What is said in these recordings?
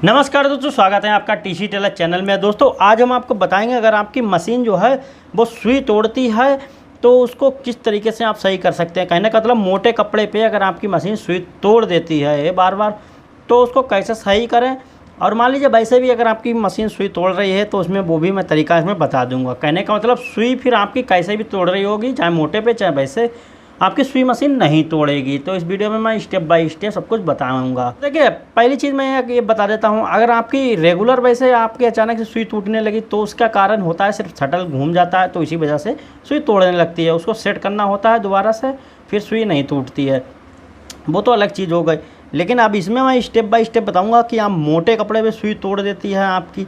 नमस्कार दोस्तों, स्वागत है आपका टीसी टेलर चैनल में। दोस्तों आज हम आपको बताएंगे अगर आपकी मशीन जो है वो सुई तोड़ती है तो उसको किस तरीके से आप सही कर सकते हैं। कहने का मतलब मोटे कपड़े पे अगर आपकी मशीन सुई तोड़ देती है बार बार तो उसको कैसे सही करें। और मान लीजिए वैसे भी अगर आपकी मशीन सुई तोड़ रही है तो उसमें वो भी मैं तरीका इसमें बता दूंगा। कहने का मतलब सुई फिर आपकी कैसे भी तोड़ रही होगी, चाहे मोटे पे चाहे वैसे, आपकी सुई मशीन नहीं तोड़ेगी। तो इस वीडियो में मैं स्टेप बाय स्टेप सब कुछ बताऊंगा। देखिए पहली चीज़ मैं ये बता देता हूँ, अगर आपकी रेगुलर वैसे आपकी अचानक से सुई टूटने लगी तो उसका कारण होता है सिर्फ शटल घूम जाता है, तो इसी वजह से सुई तोड़ने लगती है। उसको सेट करना होता है दोबारा से, फिर सुई नहीं टूटती है, वो तो अलग चीज़ हो गई। लेकिन अब इसमें मैं स्टेप बाय स्टेप बताऊँगा कि आप मोटे कपड़े में सुई तोड़ देती है आपकी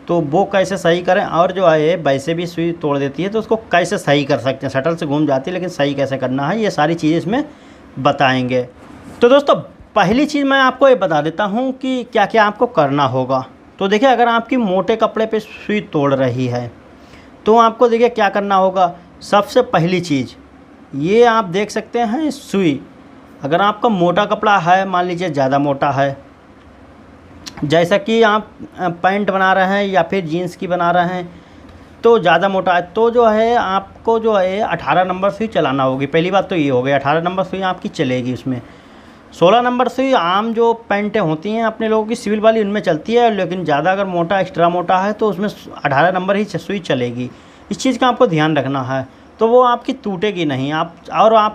तो वो कैसे सही करें, और जो है वैसे भी सुई तोड़ देती है तो उसको कैसे सही कर सकते हैं। शटल से घूम जाती है लेकिन सही कैसे करना है, ये सारी चीज़ें इसमें बताएंगे। तो दोस्तों पहली चीज़ मैं आपको ये बता देता हूँ कि क्या क्या आपको करना होगा। तो देखिए अगर आपकी मोटे कपड़े पे सुई तोड़ रही है तो आपको देखिए क्या करना होगा। सबसे पहली चीज़ ये आप देख सकते हैं सुई, अगर आपका मोटा कपड़ा है, मान लीजिए ज़्यादा मोटा है, जैसा कि आप पैंट बना रहे हैं या फिर जीन्स की बना रहे हैं तो ज़्यादा मोटा है, तो जो है आपको जो है 18 नंबर सुई चलाना होगी। पहली बात तो ये हो गई, 18 नंबर सुई आपकी चलेगी। उसमें 16 नंबर सुई आम जो पैंटें होती हैं अपने लोगों की सिविल वाली उनमें चलती है, लेकिन ज़्यादा अगर मोटा एक्स्ट्रा मोटा है तो उसमें 18 नंबर ही सुई चलेगी। इस चीज़ का आपको ध्यान रखना है, तो वो आपकी टूटेगी नहीं। आप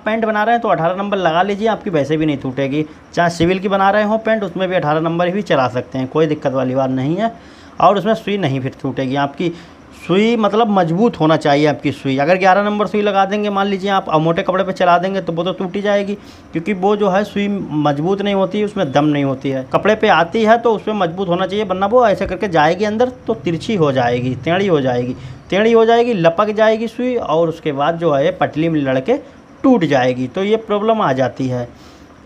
पैंट बना रहे हैं तो 18 नंबर लगा लीजिए, आपकी वैसे भी नहीं टूटेगी। चाहे सिविल की बना रहे हो पैंट, उसमें भी 18 नंबर ही चला सकते हैं, कोई दिक्कत वाली बात नहीं है। और उसमें सुई नहीं फिर टूटेगी आपकी। सुई मतलब मजबूत होना चाहिए आपकी सुई। अगर 11 नंबर सुई लगा देंगे मान लीजिए आप, और मोटे कपड़े पे चला देंगे तो वो तो टूटी जाएगी, क्योंकि वो जो है सुई मजबूत नहीं होती है, उसमें दम नहीं होती है। कपड़े पे आती है तो उसमें मजबूत होना चाहिए, वरना वो ऐसे करके जाएगी अंदर तो तिरछी हो जाएगी, टेढ़ी हो जाएगी, लपक जाएगी सुई, और उसके बाद जो है पटली में लड़ के टूट जाएगी। तो ये प्रॉब्लम आ जाती है।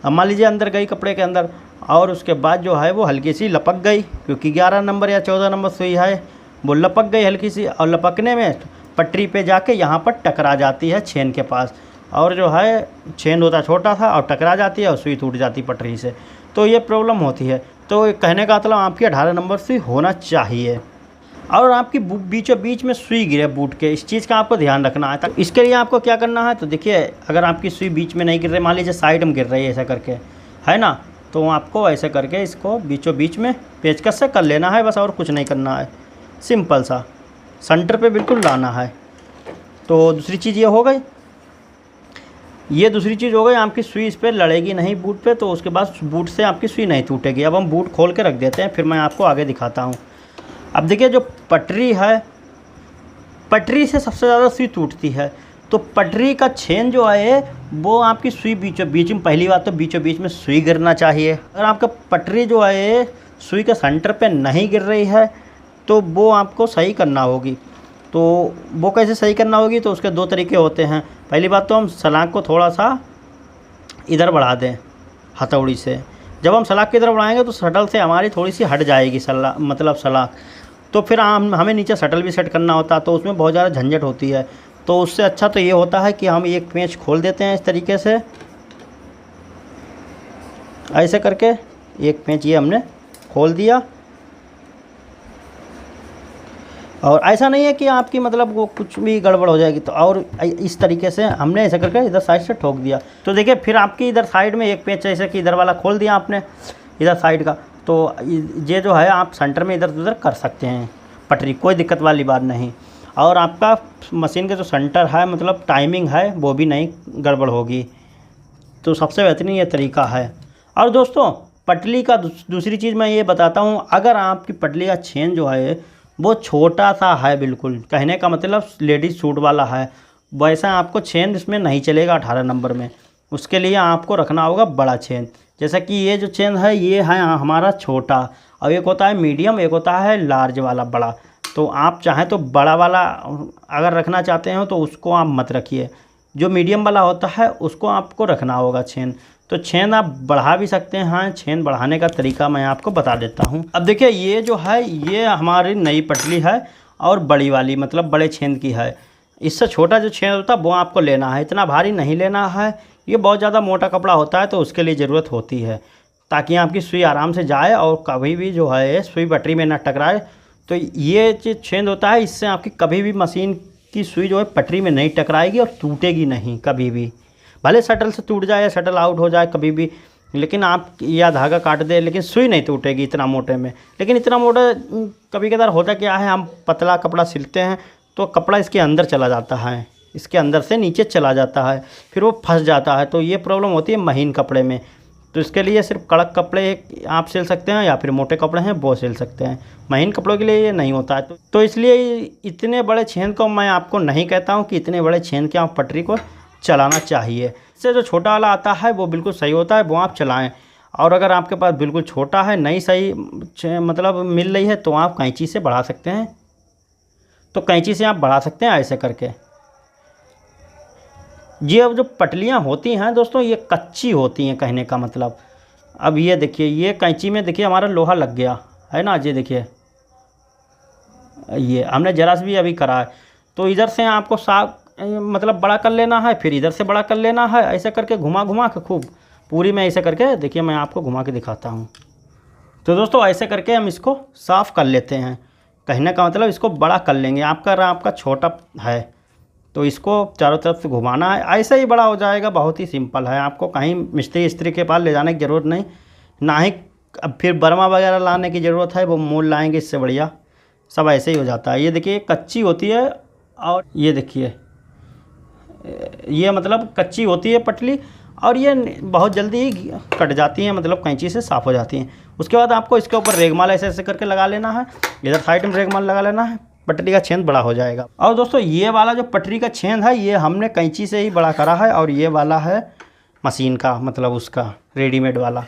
अब मान लीजिए अंदर गई कपड़े के अंदर और उसके बाद जो है वो हल्की सी लपक गई, क्योंकि 11 नंबर या 14 नंबर सुई है, वो लपक गई हल्की सी, और लपकने में पटरी पे जाके यहाँ पर टकरा जाती है छेन के पास, और जो है छेन होता छोटा सा और टकरा जाती है और सुई टूट जाती पटरी से। तो ये प्रॉब्लम होती है। तो कहने का मतलब आपकी 18 नंबर सुई होना चाहिए, और आपकी बीचों बीच में सुई गिरे बूट के, इस चीज़ का आपको ध्यान रखना है। तो इसके लिए आपको क्या करना है, तो देखिए अगर आपकी सुई बीच में नहीं गिर रही, मान लीजिए साइड में गिर रही है ऐसा करके, है ना, तो आपको ऐसे करके इसको बीचों बीच में पेचकस से कर लेना है बस, और कुछ नहीं करना है। सिंपल सा सेंटर पे बिल्कुल लाना है। तो दूसरी चीज़ ये हो गई, दूसरी चीज़ हो गई, आपकी सुई इस पर लड़ेगी नहीं बूट पे, तो उसके बाद बूट से आपकी सुई नहीं टूटेगी। अब हम बूट खोल के रख देते हैं, फिर मैं आपको आगे दिखाता हूँ। अब देखिए जो पटरी है, पटरी से सबसे ज़्यादा सुई टूटती है, तो पटरी का छेन जो है वो आपकी सुई बीचों बीच में, पहली बात तो बीचों बीच में सुई गिरना चाहिए। अगर आपका पटरी जो है सुई के सेंटर पे नहीं गिर रही है तो वो आपको सही करना होगी। तो वो कैसे सही करना होगी, तो उसके दो तरीके होते हैं। पहली बात तो हम सलाख को थोड़ा सा इधर बढ़ा दें हथौड़ी से। जब हम सलाख की इधर बढ़ाएंगे तो शटल से हमारी थोड़ी सी हट जाएगी सलाख, तो फिर हमें नीचे शटल भी सेट करना होता है, तो उसमें बहुत ज़्यादा झंझट होती है। तो उससे अच्छा तो ये होता है कि हम एक पेंच खोल देते हैं इस तरीके से, ऐसे करके एक पेंच ये हमने खोल दिया। और ऐसा नहीं है कि आपकी मतलब वो कुछ भी गड़बड़ हो जाएगी, तो और इस तरीके से हमने ऐसा करके इधर साइड से ठोक दिया। तो देखिए फिर आपकी इधर साइड में एक पेंच ऐसे कि इधर वाला खोल दिया आपने इधर साइड का, तो ये जो है आप सेंटर में इधर उधर कर सकते हैं पटरी, कोई दिक्कत वाली बात नहीं। और आपका मशीन का जो सेंटर है मतलब टाइमिंग है वो भी नहीं गड़बड़ होगी। तो सबसे बेहतरीन ये तरीका है। और दोस्तों पटली का दूसरी चीज़ मैं ये बताता हूँ, अगर आपकी पटली का छेन जो है वो छोटा सा है, बिल्कुल कहने का मतलब लेडीज़ सूट वाला है, वैसा आपको छेन इसमें नहीं चलेगा 18 नंबर में। उसके लिए आपको रखना होगा बड़ा छेन। जैसा कि ये जो चेन है ये है हमारा छोटा, और एक होता है मीडियम, एक होता है लार्ज वाला बड़ा। तो आप चाहें तो बड़ा वाला अगर रखना चाहते हो तो उसको आप मत रखिए, जो मीडियम वाला होता है उसको आपको रखना होगा छेन। तो छेन आप बढ़ा भी सकते हैं। हाँ, छेन बढ़ाने का तरीका मैं आपको बता देता हूँ। अब देखिए ये जो है ये हमारी नई पटली है और बड़ी वाली मतलब बड़े छेन की है। इससे छोटा जो छेन होता है वो आपको लेना है, इतना भारी नहीं लेना है, ये बहुत ज़्यादा मोटा कपड़ा होता है तो उसके लिए ज़रूरत होती है। ताकि आपकी सुई आराम से जाए और कभी भी जो है सुई पटरी में ना टकराए। तो ये जो छेद होता है, इससे आपकी कभी भी मशीन की सुई जो है पटरी में नहीं टकराएगी और टूटेगी नहीं कभी भी। भले शटल से टूट जाए या शटल आउट हो जाए कभी भी, लेकिन आप या धागा काट दे, लेकिन सुई नहीं टूटेगी इतना मोटे में। लेकिन इतना मोटा कभी कभार होता क्या है, हम पतला कपड़ा सिलते हैं तो कपड़ा इसके अंदर चला जाता है, इसके अंदर से नीचे चला जाता है, फिर वो फंस जाता है। तो ये प्रॉब्लम होती है महीन कपड़े में। तो इसके लिए सिर्फ कड़क कपड़े आप सिल सकते हैं या फिर मोटे कपड़े हैं वो सिल सकते हैं, महीन कपड़ों के लिए ये नहीं होता है। तो इसलिए इतने बड़े छेद को मैं आपको नहीं कहता हूँ कि इतने बड़े छेद के आप पटरी को चलाना चाहिए। इससे जो छोटा वाला आता है वो बिल्कुल सही होता है, वो आप चलाएं। और अगर आपके पास बिल्कुल छोटा है, नहीं सही मतलब मिल रही है, तो आप कैंची से बढ़ा सकते हैं। तो कैंची से आप बढ़ा सकते हैं ऐसे करके। ये अब जो पटलियाँ होती हैं दोस्तों, ये कच्ची होती हैं कहने का मतलब। अब ये देखिए, ये कैंची में देखिए हमारा लोहा लग गया है ना, ये देखिए, ये हमने जरा से भी अभी करा है। तो इधर से आपको साफ मतलब बड़ा कर लेना है, फिर इधर से बड़ा कर लेना है, ऐसे करके घुमा घुमा के खूब पूरी में ऐसे करके। देखिए मैं आपको घुमा के दिखाता हूँ। तो दोस्तों ऐसे करके हम इसको साफ़ कर लेते हैं, कहने का मतलब इसको बड़ा कर लेंगे। आपका छोटा है तो इसको चारों तरफ से घुमाना है, ऐसे ही बड़ा हो जाएगा। बहुत ही सिंपल है, आपको कहीं मिस्त्री स्त्री के पास ले जाने की ज़रूरत नहीं, ना ही अब फिर बर्मा वगैरह लाने की ज़रूरत है, वो मोल लाएंगे इससे बढ़िया। सब ऐसे ही हो जाता है। ये देखिए कच्ची होती है, और ये देखिए ये मतलब कच्ची होती है पटली, और ये बहुत जल्दी ही कट जाती हैं, मतलब कैंची से साफ़ हो जाती हैं। उसके बाद आपको इसके ऊपर रेगमाल ऐसे ऐसे करके लगा लेना है, इधर साइड में रेगमाल लगा लेना है, पटरी का छेद बड़ा हो जाएगा। और दोस्तों ये वाला जो पटरी का छेद है, ये हमने कैंची से ही बड़ा करा है, और ये वाला है मशीन का, मतलब उसका रेडीमेड वाला।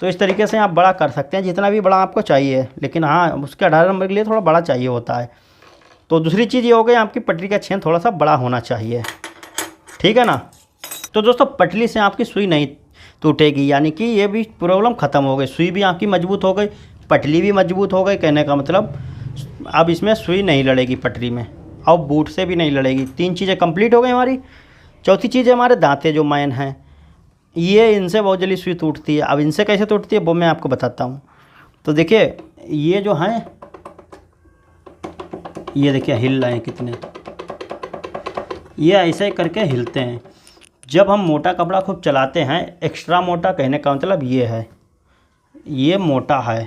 तो इस तरीके से आप बड़ा कर सकते हैं जितना भी बड़ा आपको चाहिए, लेकिन हाँ उसके 18 नंबर के लिए थोड़ा बड़ा चाहिए होता है। तो दूसरी चीज़ ये हो गई, आपकी पटरी का छेद थोड़ा सा बड़ा होना चाहिए, ठीक है ना। तो दोस्तों पटली से आपकी सुई नहीं टूटेगी, यानी कि ये भी प्रॉब्लम ख़त्म हो गई। सुई भी आपकी मजबूत हो गई, पटली भी मजबूत हो गई, कहने का मतलब अब इसमें सुई नहीं लड़ेगी पटरी में, और बूट से भी नहीं लड़ेगी। 3 चीज़ें कंप्लीट हो गई हमारी। चौथी चीज़ है हमारे दांते जो मैन हैं, ये इनसे बहुत जल्दी सुई टूटती है। अब इनसे कैसे टूटती है वो मैं आपको बताता हूँ। तो देखिए ये जो हैं, ये देखिए हिल रहे हैं कितने, ये ऐसे करके हिलते हैं। जब हम मोटा कपड़ा खूब चलाते हैं, एक्स्ट्रा मोटा, कहने का मतलब ये है, ये मोटा है,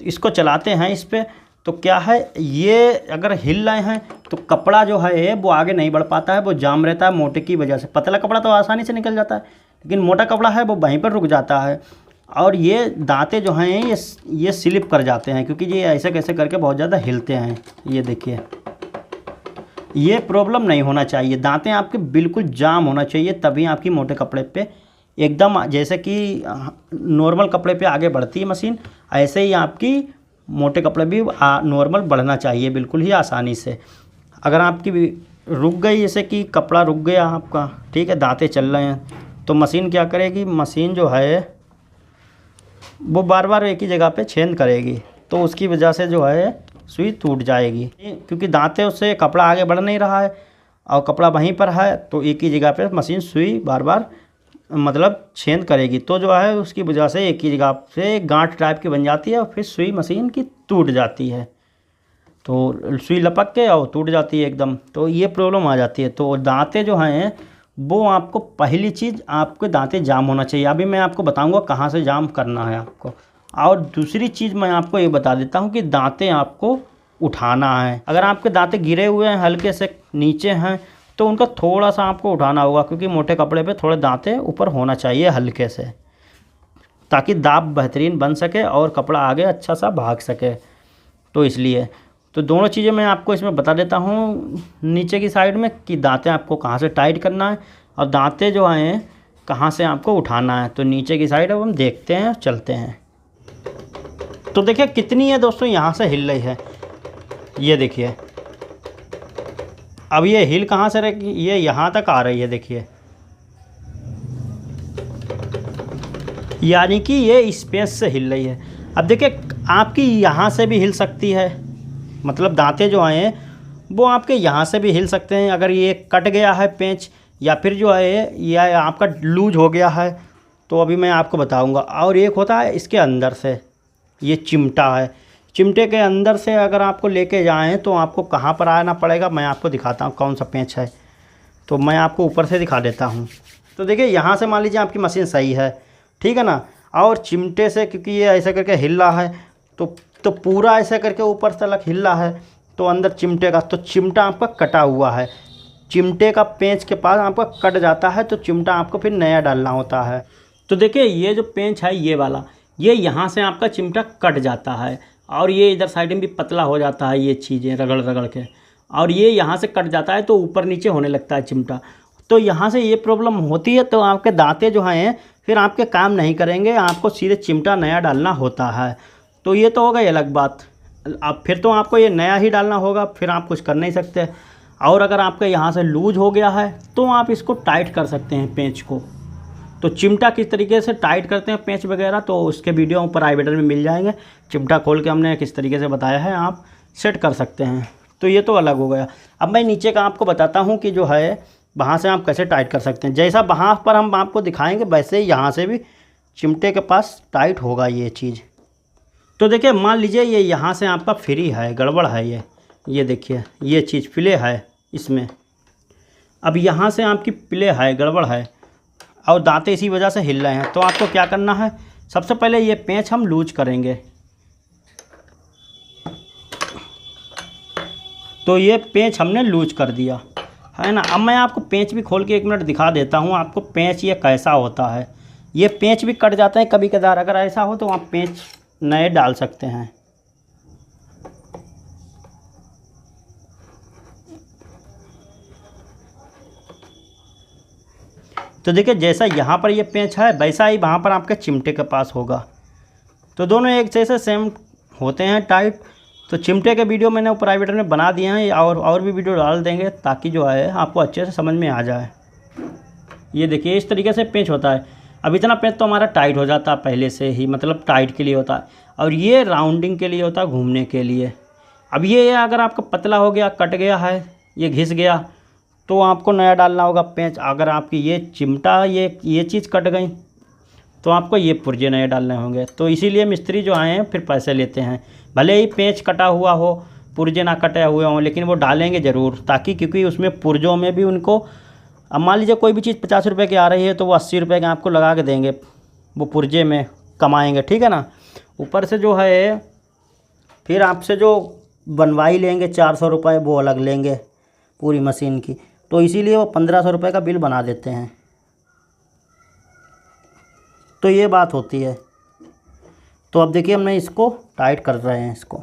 तो इसको चलाते हैं इस पर, तो क्या है, ये अगर हिल रहे हैं तो कपड़ा जो है वो आगे नहीं बढ़ पाता है, वो जाम रहता है मोटे की वजह से। पतला कपड़ा तो आसानी से निकल जाता है, लेकिन मोटा कपड़ा है वो वहीं पर रुक जाता है। और ये दांते जो हैं ये स्लिप कर जाते हैं, क्योंकि ये ऐसे कैसे करके बहुत ज़्यादा हिलते हैं। ये देखिए, ये प्रॉब्लम नहीं होना चाहिए। दांतें आपके बिल्कुल जाम होना चाहिए, तभी आपकी मोटे कपड़े पे एकदम, जैसे कि नॉर्मल कपड़े पे आगे बढ़ती है मशीन, ऐसे ही आपकी मोटे कपड़े भी नॉर्मल बढ़ना चाहिए बिल्कुल ही आसानी से। अगर आपकी रुक गई, जैसे कि कपड़ा रुक गया आपका, ठीक है, दांतें चल रहे हैं, तो मशीन क्या करेगी, मशीन जो है वो बार बार एक ही जगह पे छेद करेगी, तो उसकी वजह से जो है सुई टूट जाएगी, क्योंकि दांते उससे कपड़ा आगे बढ़ नहीं रहा है और कपड़ा वहीं पर है, तो एक ही जगह पे मशीन सुई बार बार मतलब छेद करेगी। तो जो है उसकी वजह से एक ही जगह से गांठ टाइप की बन जाती है, और फिर सुई मशीन की टूट जाती है, तो सुई लपक के और टूट जाती है एकदम। तो ये प्रॉब्लम आ जाती है। तो दांते जो हैं वो आपको, पहली चीज़ आपके दांते जाम होना चाहिए। अभी मैं आपको बताऊंगा कहाँ से जाम करना है आपको। और दूसरी चीज़ मैं आपको ये बता देता हूँ कि दांते आपको उठाना है। अगर आपके दांते गिरे हुए हैं, हल्के से नीचे हैं, तो उनका थोड़ा सा आपको उठाना होगा, क्योंकि मोटे कपड़े पे थोड़े दांते ऊपर होना चाहिए हल्के से, ताकि दाब बेहतरीन बन सके और कपड़ा आगे अच्छा सा भाग सके। तो इसलिए तो दोनों चीज़ें मैं आपको इसमें बता देता हूँ नीचे की साइड में, कि दांते आपको कहाँ से टाइट करना है और दांते जो हैं कहाँ से आपको उठाना है। तो नीचे की साइड अब हम देखते हैं, चलते हैं। तो देखिए कितनी है दोस्तों, यहाँ से हिल रही है, ये देखिए। अब ये हिल कहाँ से रही, ये यहाँ तक आ रही है, देखिए, यानी कि ये स्पेस से हिल रही है। अब देखिए आपकी यहाँ से भी हिल सकती है, मतलब दांते जो हैं वो आपके यहाँ से भी हिल सकते हैं। अगर ये कट गया है पेंच, या फिर जो है ये आपका लूज हो गया है, तो अभी मैं आपको बताऊंगा। और एक होता है इसके अंदर से, ये चिमटा है, चिमटे के अंदर से अगर आपको लेके जाएं तो आपको कहाँ पर आना पड़ेगा, मैं आपको दिखाता हूँ कौन सा पेंच है। तो मैं आपको ऊपर से दिखा देता हूँ। तो देखिए यहाँ से मान लीजिए आपकी मशीन सही है, ठीक है ना, और चिमटे से क्योंकि ये ऐसा करके हिल रहा है तो पूरा ऐसा करके ऊपर तक हिल रहा है, तो अंदर चिमटे का, तो चिमटा आपका कटा हुआ है, चिमटे का पेंच के पास आपका कट जाता है, तो चिमटा आपको फिर नया डालना होता है। तो देखिए ये जो पेंच है ये वाला, ये यहाँ से आपका चिमटा कट जाता है और ये इधर साइड में भी पतला हो जाता है, ये चीज़ें रगड़ रगड़ के, और ये यहाँ से कट जाता है तो ऊपर नीचे होने लगता है चिमटा। तो यहाँ से ये प्रॉब्लम होती है, तो आपके दांते जो हैं फिर आपके काम नहीं करेंगे, आपको सीधे चिमटा नया डालना होता है। तो ये तो हो गई अलग बात। अब फिर तो आपको ये नया ही डालना होगा, फिर आप कुछ कर नहीं सकते। और अगर आपके यहाँ से लूज हो गया है तो आप इसको टाइट कर सकते हैं पेंच को। तो चिमटा किस तरीके से टाइट करते हैं पेंच वगैरह, तो उसके वीडियो ऊपर आई बटन में मिल जाएंगे। चिमटा खोल के हमने किस तरीके से बताया है, आप सेट कर सकते हैं। तो ये तो अलग हो गया। अब मैं नीचे का आपको बताता हूँ कि जो है वहाँ से आप कैसे टाइट कर सकते हैं। जैसा वहाँ पर हम आपको दिखाएंगे वैसे ही यहाँ से भी चिमटे के पास टाइट होगा ये चीज़। तो देखिए मान लीजिए ये यहाँ से आपका फ्री है, गड़बड़ है ये देखिए ये चीज़ प्ले है इसमें। अब यहाँ से आपकी प्ले है, गड़बड़ है, और दांते इसी वजह से हिल रहे हैं। तो आपको क्या करना है, सबसे पहले ये पेंच हम लूज करेंगे। तो ये पेंच हमने लूज कर दिया है ना। अब मैं आपको पेंच भी खोल के 1 मिनट दिखा देता हूँ आपको पेंच ये कैसा होता है। ये पेंच भी कट जाते हैं कभी कभार, अगर ऐसा हो तो आप पेंच नए डाल सकते हैं। तो देखिए जैसा यहाँ पर ये पेंच है वैसा ही वहाँ पर आपके चिमटे के पास होगा। तो दोनों एक जैसे सेम होते हैं टाइट। तो चिमटे के वीडियो मैंने प्राइवेट में बना दिए हैं, और भी वीडियो डाल देंगे ताकि जो है आपको अच्छे से समझ में आ जाए। ये देखिए इस तरीके से पेंच होता है। अब इतना पेंच तो हमारा टाइट हो जाता है पहले से ही, मतलब टाइट के लिए होता है, और ये राउंडिंग के लिए होता है, घूमने के लिए। अब ये अगर आपका पतला हो गया, कट गया है, ये घिस गया, तो आपको नया डालना होगा पेंच। अगर आपकी ये चिमटा ये चीज़ कट गई तो आपको ये पुर्जे नए डालने होंगे। तो इसीलिए मिस्त्री जो आए हैं फिर पैसे लेते हैं, भले ही पेंच कटा हुआ हो, पुर्जे ना कटे हुए हों, लेकिन वो डालेंगे ज़रूर, ताकि क्योंकि उसमें पुर्जों में भी उनको, अब मान लीजिए कोई भी चीज़ 50 रुपये की आ रही है तो वो 80 रुपये के आपको लगा के देंगे, वो पुर्जे में कमाएंगे, ठीक है ना। ऊपर से जो है फिर आपसे जो बनवाई लेंगे 400 रुपये वो अलग लेंगे पूरी मशीन की। तो इसीलिए वो 1500 रुपये का बिल बना देते हैं। तो ये बात होती है। तो अब देखिए हमने इसको टाइट कर रहे हैं इसको।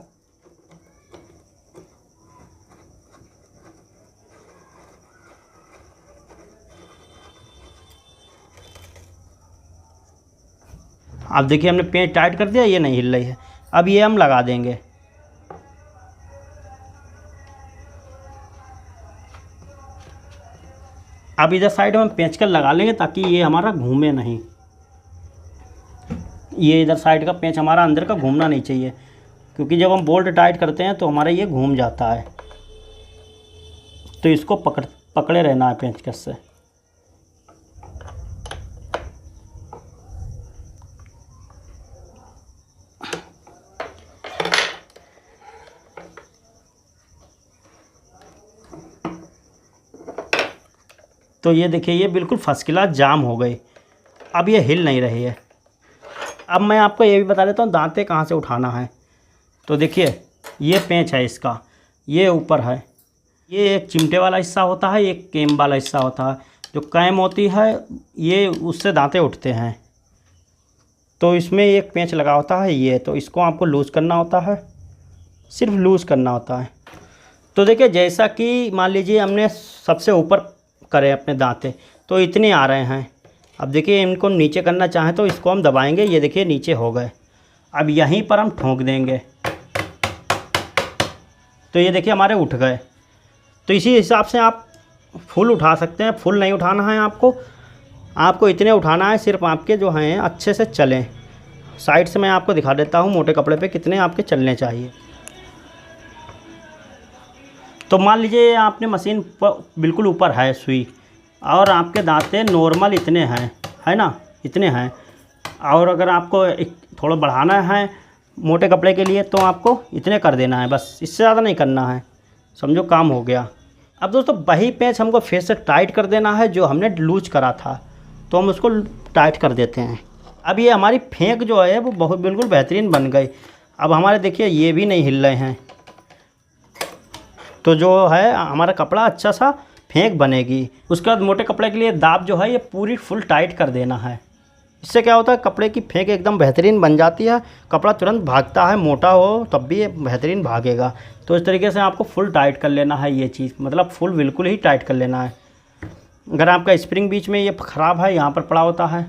अब देखिए हमने पेंच टाइट कर दिया, ये नहीं हिल रही है। अब ये हम लगा देंगे। अब इधर साइड में हम पेंच कर लगा लेंगे ताकि ये हमारा घूमे नहीं। ये इधर साइड का पेंच हमारा अंदर का घूमना नहीं चाहिए, क्योंकि जब हम बोल्ट टाइट करते हैं तो हमारा ये घूम जाता है। तो इसको पकड़े रहना है पेंचकस से। तो ये देखिए ये बिल्कुल फर्स्ट क्लास जाम हो गई। अब ये हिल नहीं रही है। अब मैं आपको ये भी बता देता हूँ दांते कहाँ से उठाना है। तो देखिए ये पेंच है इसका, ये ऊपर है, ये एक चिमटे वाला हिस्सा होता है, एक कैम वाला हिस्सा होता है। जो कैम होती है ये उससे दांते उठते हैं। तो इसमें एक पेंच लगा होता है ये, तो इसको आपको लूज़ करना होता है, सिर्फ लूज़ करना होता है। तो देखिए जैसा कि मान लीजिए हमने सबसे ऊपर करे अपने दांते, तो इतने आ रहे हैं। अब देखिए इनको नीचे करना चाहें तो इसको हम दबाएंगे, ये देखिए नीचे हो गए। अब यहीं पर हम ठोक देंगे तो ये देखिए हमारे उठ गए। तो इसी हिसाब से आप फुल उठा सकते हैं। फुल नहीं उठाना है आपको इतने उठाना है, सिर्फ आपके जो हैं अच्छे से चलें। साइड से मैं आपको दिखा देता हूँ मोटे कपड़े पे कितने आपके चलने चाहिए। तो मान लीजिए आपने मशीन पर बिल्कुल ऊपर है सुई, और आपके दांते नॉर्मल इतने हैं, है ना, इतने हैं। और अगर आपको थोड़ा बढ़ाना है मोटे कपड़े के लिए तो आपको इतने कर देना है, बस इससे ज़्यादा नहीं करना है, समझो काम हो गया। अब दोस्तों वही पेंच हमको फिर से टाइट कर देना है जो हमने लूज करा था, तो हम उसको टाइट कर देते हैं। अब ये हमारी फेंक जो है वो बहुत बिल्कुल बेहतरीन बन गई। अब हमारे देखिए ये भी नहीं हिल रहे हैं, तो जो है हमारा कपड़ा अच्छा सा फेंक बनेगी। उसके बाद मोटे कपड़े के लिए दाब जो है ये पूरी फुल टाइट कर देना है। इससे क्या होता है कपड़े की फेंक एकदम बेहतरीन बन जाती है, कपड़ा तुरंत भागता है, मोटा हो तब भी ये बेहतरीन भागेगा। तो इस तरीके से आपको फुल टाइट कर लेना है ये चीज़, मतलब फुल बिल्कुल ही टाइट कर लेना है। अगर आपका स्प्रिंग बीच में ये ख़राब है, यहाँ पर पड़ा होता है,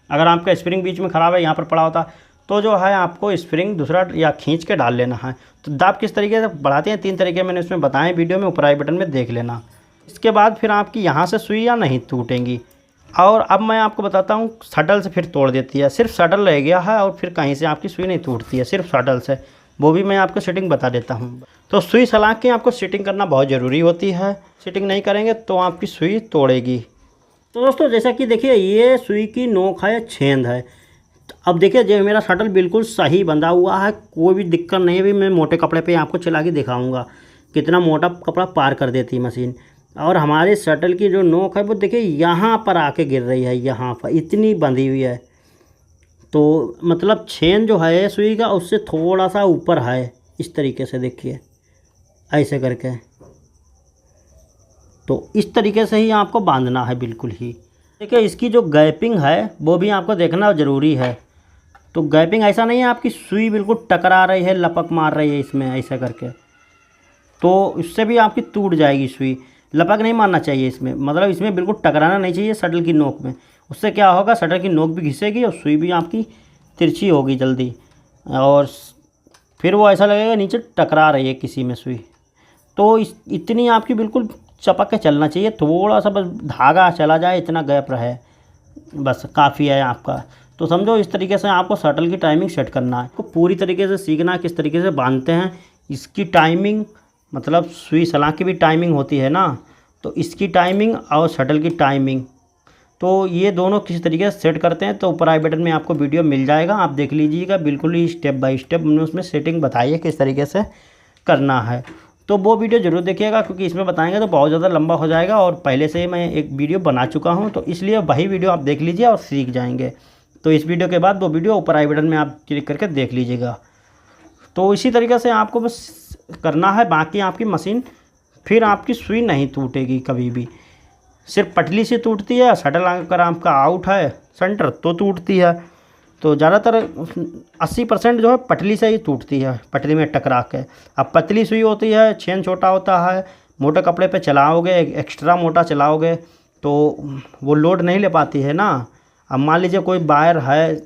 अगर आपका स्प्रिंग बीच में ख़राब है यहाँ पर पड़ा होता है, तो जो है आपको स्प्रिंग दूसरा या खींच के डाल लेना है। तो दाब किस तरीके से बढ़ाते हैं 3 तरीके मैंने इसमें बताए वीडियो में, ऊपर आई बटन में देख लेना। इसके बाद फिर आपकी यहाँ से सुइयाँ नहीं टूटेंगी। और अब मैं आपको बताता हूँ शटल से फिर तोड़ देती है, सिर्फ शटल रह गया है और फिर कहीं से आपकी सुई नहीं टूटती है, सिर्फ शटल से, वो भी मैं आपको सेटिंग बता देता हूँ। तो सुई सलाख की आपको सेटिंग करना बहुत ज़रूरी होती है, सेटिंग नहीं करेंगे तो आपकी सुई तोड़ेगी। तो दोस्तों जैसा कि देखिए ये सुई की नोक है, छेंद है। अब देखिए जो मेरा शटल बिल्कुल सही बंधा हुआ है, कोई भी दिक्कत नहीं है। भी मैं मोटे कपड़े पे आपको चला के दिखाऊंगा कितना मोटा कपड़ा पार कर देती है मशीन। और हमारे शटल की जो नोक है वो देखिए यहाँ पर आके गिर रही है, यहाँ पर इतनी बंधी हुई है। तो मतलब छेन जो है सुई का उससे थोड़ा सा ऊपर है, इस तरीके से देखिए ऐसे करके। तो इस तरीके से ही आपको बांधना है बिल्कुल ही। देखिए इसकी जो गैपिंग है वो भी आपको देखना ज़रूरी है। तो गैपिंग ऐसा नहीं है आपकी सुई बिल्कुल टकरा रही है, लपक मार रही है इसमें ऐसा करके, तो इससे भी आपकी टूट जाएगी सुई। लपक नहीं मारना चाहिए इसमें, मतलब इसमें बिल्कुल टकराना नहीं चाहिए शटल की नोक में। उससे क्या होगा शटल की नोक भी घिसेगी और सुई भी आपकी तिरछी होगी जल्दी, और फिर वो ऐसा लगेगा नीचे टकरा रही है किसी में सुई। तो इतनी आपकी बिल्कुल चपक के चलना चाहिए, थोड़ा सा बस धागा चला जाए इतना गैप रहे, बस काफ़ी है आपका। तो समझो इस तरीके से आपको शटल की टाइमिंग सेट करना है, आपको पूरी तरीके से सीखना है किस तरीके से बांधते हैं। इसकी टाइमिंग मतलब सुई सलाख की भी टाइमिंग होती है ना, तो इसकी टाइमिंग और शटल की टाइमिंग, तो ये दोनों किस तरीके से सेट करते हैं तो ऊपर आई बटन में आपको वीडियो मिल जाएगा, आप देख लीजिएगा। बिल्कुल ही स्टेप बाय स्टेप हमने उसमें सेटिंग बताई है किस तरीके से करना है। तो वो वीडियो ज़रूर देखिएगा, क्योंकि इसमें बताएंगे तो बहुत ज़्यादा लंबा हो जाएगा और पहले से ही मैं एक वीडियो बना चुका हूँ, तो इसलिए वही वीडियो आप देख लीजिए और सीख जाएंगे। तो इस वीडियो के बाद वो वीडियो ऊपर आई बटन में आप क्लिक करके देख लीजिएगा। तो इसी तरीके से आपको बस करना है, बाकी आपकी मशीन फिर आपकी सुई नहीं टूटेगी कभी भी। सिर्फ पटली से टूटती है, शटल अगर आपका आउट है सेंटर तो टूटती है। तो ज़्यादातर 80% जो है पटली से ही टूटती है, पटली में टकरा के। अब पतली सुई होती है, छेन छोटा होता है, मोटे कपड़े पे चलाओगे, एक्स्ट्रा मोटा चलाओगे तो वो लोड नहीं ले पाती है ना। अब मान लीजिए कोई वायर है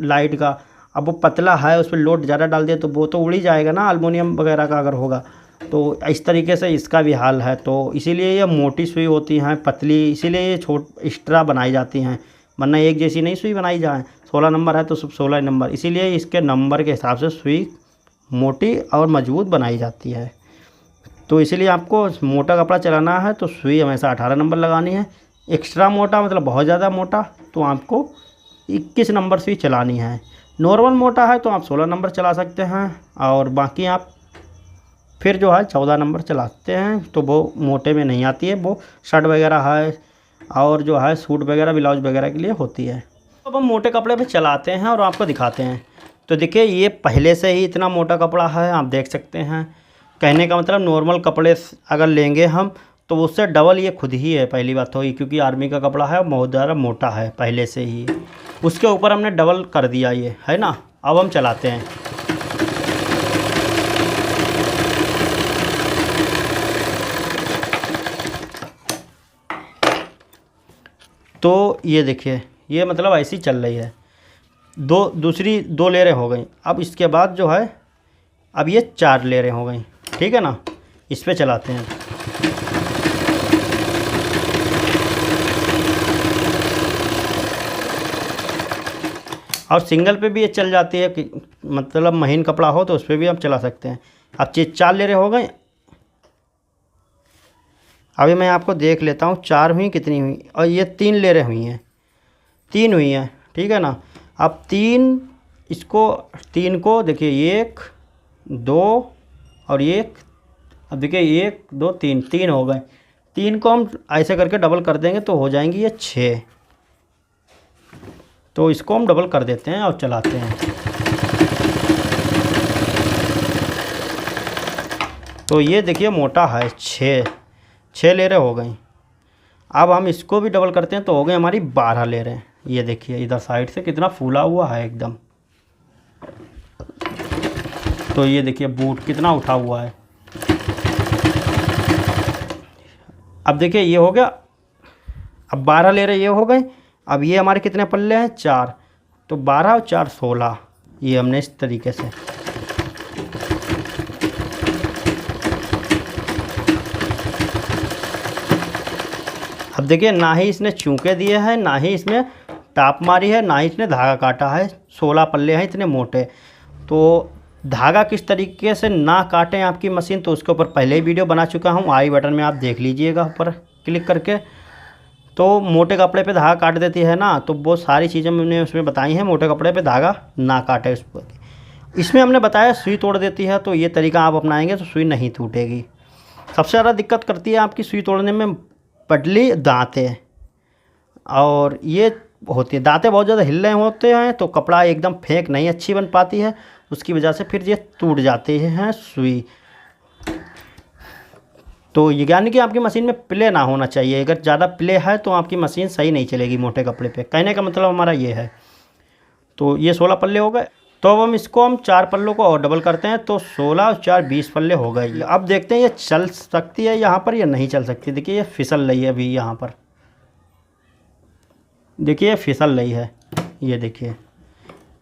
लाइट का, अब वो पतला है, उस पर लोड ज़्यादा डाल दिया तो वो तो उड़ ही जाएगा ना, एल्युमिनियम वगैरह का अगर होगा। तो इस तरीके से इसका भी हाल है। तो इसीलिए ये मोटी सुई होती हैं, पतली, इसीलिए ये एक्स्ट्रा बनाई जाती हैं, वरना एक जैसी नहीं सुई बनाई जाए। 16 नंबर है तो सब 16 नंबर, इसीलिए इसके नंबर के हिसाब से सुई मोटी और मजबूत बनाई जाती है। तो इसीलिए आपको मोटा कपड़ा चलाना है तो सुई हमेशा 18 नंबर लगानी है। एक्स्ट्रा मोटा मतलब बहुत ज़्यादा मोटा तो आपको 21 नंबर सुई चलानी है। नॉर्मल मोटा है तो आप 16 नंबर चला सकते हैं, और बाकी आप फिर जो है 14 नंबर चलाते हैं। तो वो मोटे में नहीं आती है, वो शर्ट वगैरह है और जो है सूट वगैरह ब्लाउज वगैरह के लिए होती है। अब हम मोटे कपड़े पे चलाते हैं और आपको दिखाते हैं। तो देखिए ये पहले से ही इतना मोटा कपड़ा है, आप देख सकते हैं। कहने का मतलब नॉर्मल कपड़े अगर लेंगे हम तो उससे डबल ये खुद ही है, पहली बात तो ये, क्योंकि आर्मी का कपड़ा है बहुत ज़्यादा मोटा है पहले से ही, उसके ऊपर हमने डबल कर दिया ये, है ना। अब हम चलाते हैं। तो ये देखिए ये मतलब ऐसी चल रही है, दूसरी 2 लेयरें हो गई। अब इसके बाद जो है अब ये 4 लेयरें हो गई, ठीक है ना। इस पे चलाते हैं। और सिंगल पे भी ये चल जाती है कि मतलब महीन कपड़ा हो तो उस पर भी आप चला सकते हैं। अब 4 लेयरें हो गई। अभी मैं आपको देख लेता हूँ 4 हुई कितनी हुई, और ये 3 लेयरें हुई हैं। 3 हुई हैं, ठीक है ना। अब 3 को देखिए 1 2 और 1, अब देखिए 1 2 3, 3 हो गए। 3 को हम ऐसे करके डबल कर देंगे तो हो जाएंगी ये 6। तो इसको हम डबल कर देते हैं और चलाते हैं। तो ये देखिए मोटा है 6 लेयरें हो गई। अब हम इसको भी डबल करते हैं तो हो गए हमारी 12 लेयरें। ये देखिए इधर साइड से कितना फूला हुआ है एकदम। तो ये देखिए बूट कितना उठा हुआ है। अब देखिए ये हो गया। अब 12 लेयरें ये हो गए। अब ये हमारे कितने पल्ले हैं 4, तो 12 और 4 16। ये हमने इस तरीके से अब देखिए ना ही इसने चूके दिए हैं, ना ही इसमें टाप मारी है, ना ही इसने धागा काटा है। 16 पल्ले हैं इतने मोटे। तो धागा किस तरीके से ना काटें आपकी मशीन, तो उसके ऊपर पहले ही वीडियो बना चुका हूँ, आई बटन में आप देख लीजिएगा ऊपर क्लिक करके। तो मोटे कपड़े पे धागा काट देती है ना, तो वो सारी चीज़ें मैंने उसमें बताई हैं, मोटे कपड़े पे धागा ना काटे उस पर। इसमें हमने बताया सुई तोड़ देती है, तो ये तरीका आप अपनाएंगे तो सुई नहीं टूटेगी। सबसे ज़्यादा दिक्कत करती है आपकी सुई तोड़ने में पटली दांतें, और ये होती है दांतें बहुत ज़्यादा हिल रहे होते हैं तो कपड़ा एकदम फेंक नहीं अच्छी बन पाती है, उसकी वजह से फिर ये टूट जाते हैं सुई। तो ये यानी कि आपकी मशीन में प्ले ना होना चाहिए। अगर ज़्यादा प्ले है तो आपकी मशीन सही नहीं चलेगी मोटे कपड़े पे। कहने का मतलब हमारा ये है। तो ये 16 पल्ले हो गए। तो अब हम 4 पल्लों को और डबल करते हैं, तो 16 और 4 20 पल्ले हो गए। अब देखते हैं ये चल सकती है यहाँ पर या नहीं चल सकती। देखिए ये फिसल रही है अभी यहाँ पर, देखिए ये फिसल रही है। ये देखिए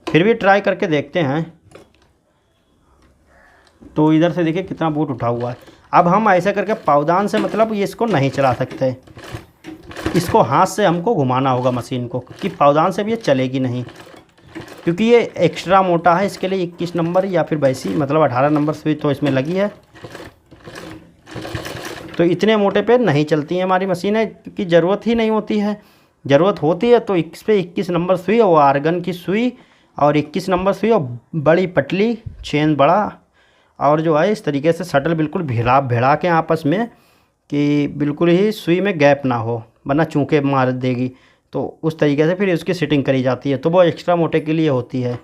फिर भी ट्राई करके देखते हैं। तो इधर से देखिए कितना बूट उठा हुआ है। अब हम ऐसे करके पावदान से मतलब ये इसको नहीं चला सकते, इसको हाथ से हमको घुमाना होगा मशीन को, कि पावदान से भी ये चलेगी नहीं, क्योंकि ये एक्स्ट्रा मोटा है। इसके लिए 21 नंबर या फिर वैसी मतलब 18 नंबर सुई तो इसमें लगी है। तो इतने मोटे पे नहीं चलती है हमारी मशीनें, क्योंकि ज़रूरत ही नहीं होती है। ज़रूरत होती है तो इस पे 21 नंबर सुई और आर्गन की सुई और 21 नंबर सुई और बड़ी पटली चेन बड़ा, और जो है इस तरीके से शटल बिल्कुल भिड़ा के आपस में, कि बिल्कुल ही सुई में गैप ना हो, वरना चूके मार देगी। तो उस तरीके से फिर उसकी सिटिंग करी जाती है, तो वो एक्स्ट्रा मोटे के लिए होती है।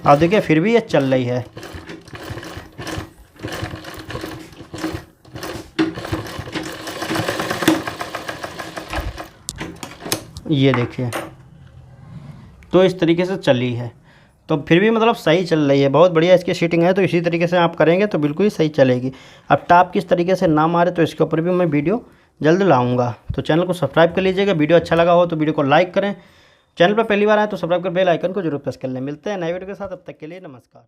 आप देखिए फिर भी ये चल रही है। ये देखिए तो इस तरीके से चली है, तो फिर भी मतलब सही चल रही है, बहुत बढ़िया इसकी सीटिंग है। तो इसी तरीके से आप करेंगे तो बिल्कुल ही सही चलेगी। अब टाप किस तरीके से ना मारे तो इसके ऊपर भी मैं वीडियो जल्द लाऊंगा। तो चैनल को सब्सक्राइब कर लीजिएगा। वीडियो अच्छा लगा हो तो वीडियो को लाइक करें। चैनल पर पहली बार आए तो सब्सक्राइब कर बेल आइकन को जरूर प्रेस कर लें। मिलते हैं नए वीडियो के साथ, तब तक के लिए नमस्कार।